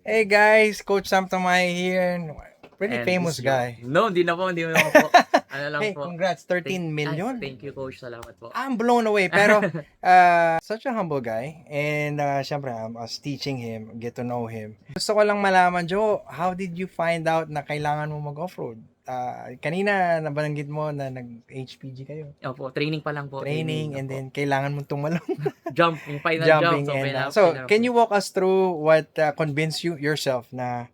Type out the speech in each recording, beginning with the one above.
Hey guys, Coach Sam Tamay here. Pretty And famous guy. No, hindi na po, hindi na po. Ano lang Hey, po. congrats, 13 million. Thank you, coach. Salamat po. I'm blown away. Pero, such a humble guy. And, syempre, I was teaching him, get to know him. Gusto ko lang malaman, Joe, how did you find out na kailangan mo mag-offroad? Kanina, nabanggit mo na nag-HPG kayo. Opo, training pa lang po. Training, and opo. then kailangan mong tumalon. Jump, yung final Jumping. jump. And, so, can you walk us through what convinced you yourself na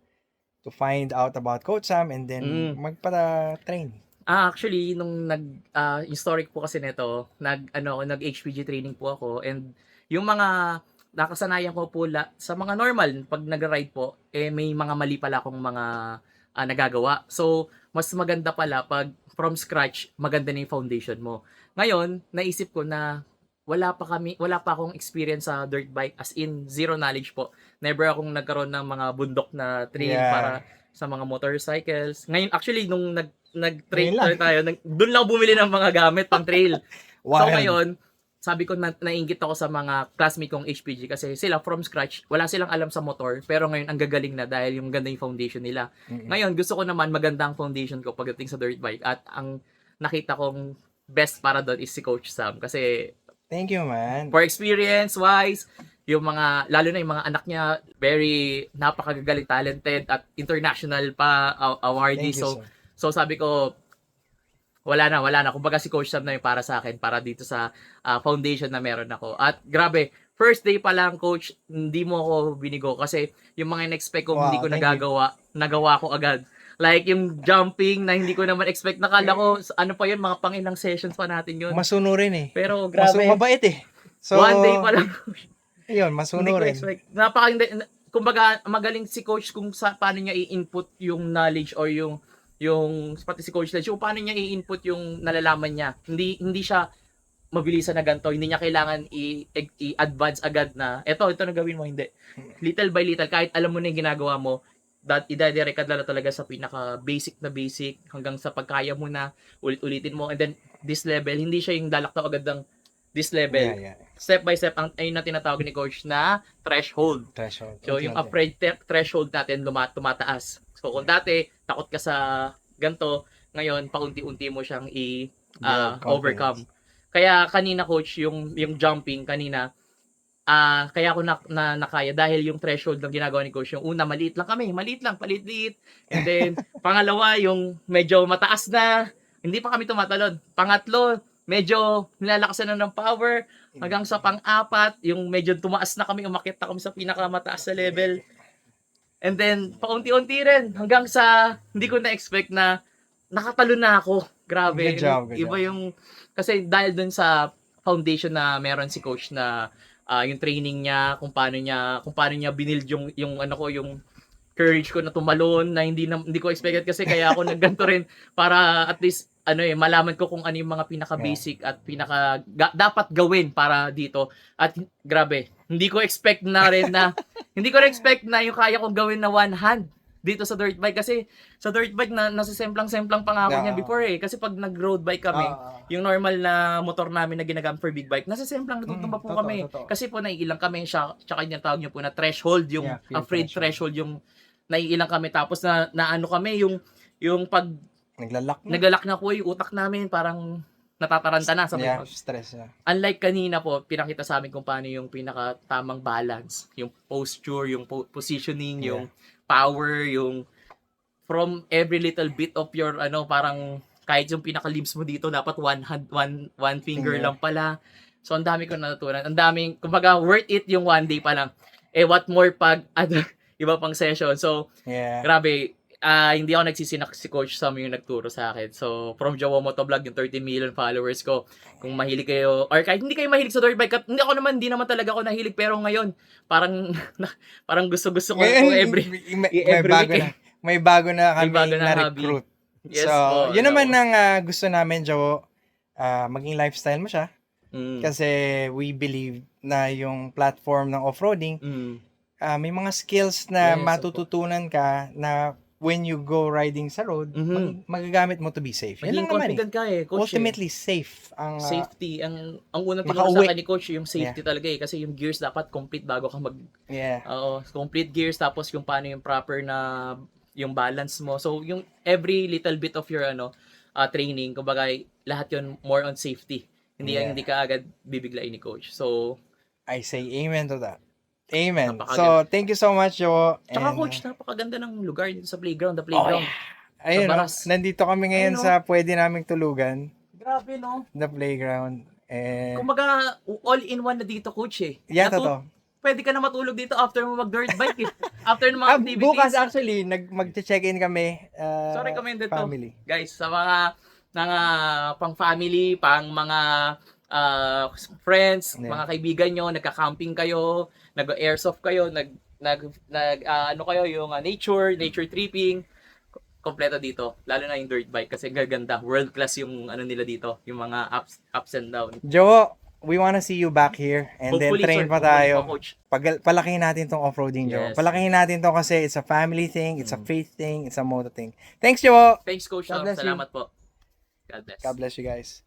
to find out about Coach Sam and then magpa-train? Actually, nung yung story po kasi nito, nag-HPG training po ako, and yung mga nakasanayan ko po sa mga normal pag nag-ride po, may mga mali pala akong mga nagagawa. So, mas maganda pala pag from scratch, maganda na yung foundation mo. Ngayon, naisip ko na wala pa akong experience sa dirt bike, as in zero knowledge po. Never akong nagkaroon ng mga bundok na trail para sa mga motorcycles. Ngayon, actually, nung nag-trail tayo, doon lang bumili ng mga gamit pang trail. So ngayon, sabi ko nainggit ako sa mga classmate kong HPG kasi sila from scratch, wala silang alam sa motor, pero ngayon ang gagaling na dahil yung ganda yung foundation nila. Ngayon, gusto ko naman magandang foundation ko pagdating sa dirt bike, at ang nakita kong best para doon is si Coach Sam kasi thank you, man. For experience wise, yung mga, lalo na yung mga anak niya, very napakagagaling, talented, at international pa awardee. So sabi ko, wala na. Kumbaga si Coach Sam na yung para sa akin, para dito sa foundation na meron ako. At grabe, first day pa lang, Coach, hindi mo ako binigo kasi yung mga in-expect ko hindi ko nagawa ko agad. Like yung jumping na hindi ko naman expect. Nakala ko, ano pa yun, mga pang-ilang sessions pa natin yun. Masuno rin eh. Pero grabe. Mabait eh. So, one day pa lang. Yun, masuno hindi ko rin. expect. Kumbaga, magaling si Coach kung paano niya i-input yung knowledge or yung pati si Coach Ledge, kung paano niya i-input yung nalalaman niya. Hindi siya mabilisan na ganito. Hindi niya kailangan i-advance agad na ito na gawin mo. Hindi. Little by little, kahit alam mo na yung ginagawa mo, idadirect ka talaga sa pinaka basic na basic hanggang sa pagkaya mo na ulit-ulitin mo, and then this level, hindi siya yung dalaktaw agad ng this level. Step by step, ayun na tinatawag ni Coach na threshold. So yung upgrade threshold natin tumataas. So kung dati takot ka sa ganto, ngayon paunti-unti mo siyang overcome. Kaya kanina, Coach, yung jumping kanina, kaya ako nakaya dahil yung threshold ng ginagawa ni Coach, yung una maliit lang, palit-liit. And then pangalawa, yung medyo mataas na, hindi pa kami tumatalon. Pangatlo, medyo nilalakasan na ng power, hanggang sa pang-apat, yung medyo tumaas na kami, umakyat na kami sa pinakamataas na level. And then paunti-unti rin hanggang sa hindi ko na-expect na nakatalo na ako. Grabe. Good job. Iba yung kasi dahil dun sa foundation na meron si Coach na yung training niya, kung paano niya binild yung courage ko na tumalon na hindi ko expected, kasi kaya ako nagganto rin para at least malaman ko kung ano yung mga pinaka-basic at dapat gawin para dito. At grabe, hindi ko expect na yung kaya kong gawin na one hand dito sa dirt bike, kasi sa dirt bike na nasisemplang-semplang pa nga ako niya before kasi pag nag-road bike kami, yung normal na motor namin na ginagamit for big bike, nasisemplang natutumba po kami. Kasi po naiilang kami siya, tsaka yung tawag niyo po na threshold, yung afraid threshold, yung naiilang kami, tapos na ano kami, yung pag naglalak na po yung utak namin, parang natataranta na sa stress. Unlike kanina po, pinakita sa amin kung paano yung pinaka-tamang balance, yung posture, yung positioning, yung power, yung from every little bit of your parang kahit yung pinaka-limbs mo dito dapat one finger lang pala. So ang dami ko natutunan. Ang daming, kumbaga, worth it yung one day pa lang. What more pag iba pang session. So grabe. Hindi ako nagsisinak, si Coach Sam yung nagturo sa akin. So, from Jowa Motovlog, yung 30 million followers ko, kung mahilig kayo, or kahit hindi kayo mahilig sa dirt bike, hindi naman talaga ako nahilig, pero ngayon, parang gusto-gusto ko every week. May bago na kami na-recruit. Yes, so, yun naman ang gusto namin, Jowo, maging lifestyle mo siya. Kasi we believe na yung platform ng off-roading, may mga skills na matututunan ka na when you go riding sa road, magagamit mo to be safe. Yan Maging lang naman confident ka eh, coach. Ultimately, safe. Safety. Ang unang tinuro makauwi. sa akin ni coach, yung safety talaga eh. Kasi yung gears dapat complete bago ka Yeah. complete gears. Tapos yung paano yung proper na yung balance mo. So, yung every little bit of your training, kumbaga, lahat yun more on safety. Hindi ka agad bibiglain ni coach. So, I say amen to that. Amen. Napakaganda. So, thank you so much, Jo. tsaka And, coach, napakaganda ng lugar dito sa playground. The playground. ayun, sa Baras. nandito kami ngayon Ayun, sa pwede naming tulugan, Grabe, no? the playground. And, Kumbaga, all-in-one na dito, coach eh. yeah, totoo. Pwede ka na matulog dito after mo mag-dirt bike eh. After ng mga activities. Bukas actually, mag-check-in kami. So, recommended family. to. Guys, sa mga pang family, pang mga friends, Yeah. mga kaibigan nyo, nagka-camping kayo, nag-airsoft kayo, ano kayo, yung nature tripping, kompleto dito. Lalo na yung dirt bike kasi gaganda. World class yung nila dito, yung mga ups and down. Jo, we wanna see you back here and Hopefully, then train sir, pa hopefully tayo. po, coach. Palakihin natin tong off-roading, Jo. Yes. Palakihin natin to kasi it's a family thing, it's a faith thing, it's a moto thing. Thanks, Jo. Thanks, coach. God bless you. Salamat po. God bless. God bless you guys.